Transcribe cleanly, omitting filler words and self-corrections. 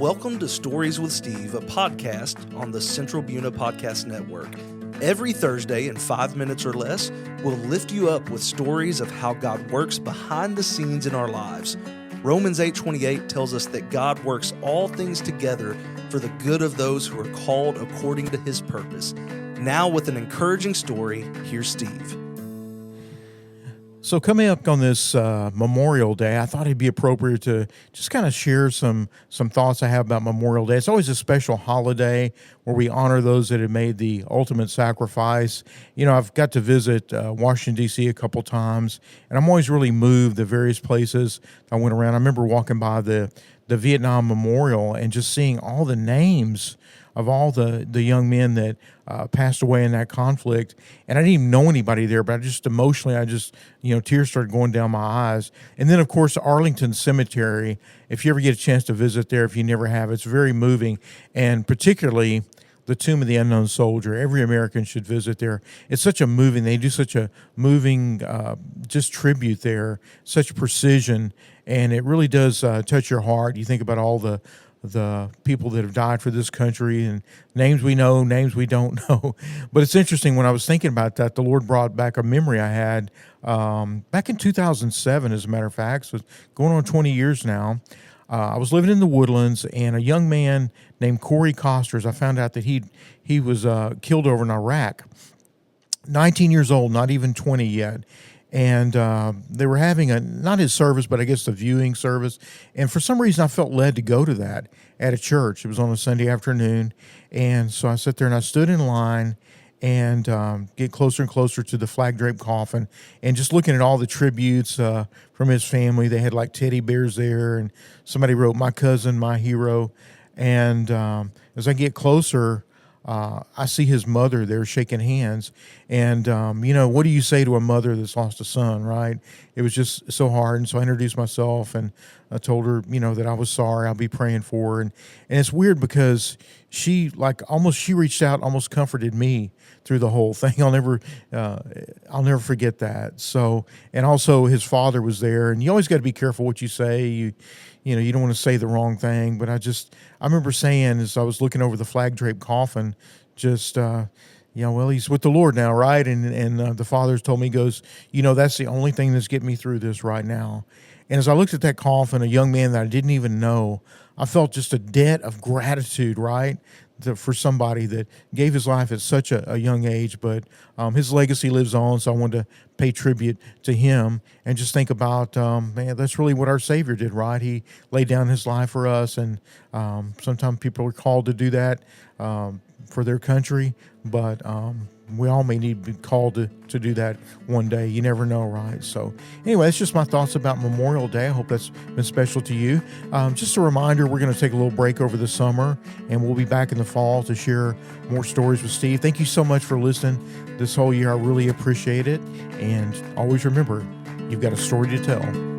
Welcome to Stories with Steve, a podcast on the Central Buna Podcast Network. Every Thursday in 5 minutes or less, we'll lift you up with stories of how God works behind the scenes in our lives. Romans 8:28 tells us that God works all things together for the good of those who are called according to his purpose. Now with an encouraging story, here's Steve. So coming up on this Memorial Day, I thought it'd be appropriate to just kind of share some thoughts I have about Memorial Day. It's always a special holiday where we honor those that have made the ultimate sacrifice. You know, I've got to visit Washington, D.C. a couple times, and I'm always really moved the various places I went around. I remember walking by the Vietnam Memorial and just seeing all the names of all the young men that passed away in that conflict. And I didn't even know anybody there, but tears started going down my eyes. And then, of course, Arlington Cemetery, if you ever get a chance to visit there, if you never have, it's very moving. And particularly the Tomb of the Unknown Soldier. Every American should visit there. It's such a moving, they do such a moving just tribute there, such precision, and it really does touch your heart. You think about all the people that have died for this country, and names we know, names we don't know. But it's interesting, when I was thinking about that, the Lord brought back a memory I had back in 2007, as a matter of fact. So it's going on 20 years now. I was living in the Woodlands, and a young man named Corey Costers, I found out that he was killed over in Iraq. 19 years old, not even 20 yet. And they were having not his service, but I guess the viewing service. And for some reason, I felt led to go to that at a church. It was on a Sunday afternoon. And so I sat there and I stood in line and get closer and closer to the flag-draped coffin, and just looking at all the tributes from his family. They had like teddy bears there, and somebody wrote, "My cousin, my hero." And as I get closer, I see his mother there shaking hands. And, what do you say to a mother that's lost a son, right? It was just so hard. And so I introduced myself, and I told her, that I was sorry. I'll be praying for her. And it's weird because she reached out, almost comforted me through the whole thing. I'll never forget that. So, and also his father was there, and you always got to be careful what you say. You don't want to say the wrong thing, but I remember saying, as I was looking over the flag-draped coffin, well, he's with the Lord now, right? And the father's told me, he goes, that's the only thing that's getting me through this right now. And as I looked at that coffin, a young man that I didn't even know, I felt just a debt of gratitude, right? For somebody that gave his life at such a young age, but his legacy lives on, so I wanted to pay tribute to him and just think about, that's really what our Savior did, right? He laid down his life for us, and sometimes people are called to do that for their country, but we all may need to be called to do that one day. You never know, right? So anyway, that's just my thoughts about Memorial Day. I hope that's been special to you. Just a reminder, we're going to take a little break over the summer, and we'll be back in the fall to share more stories with Steve. Thank you so much for listening this whole year. I really appreciate it. And always remember, you've got a story to tell.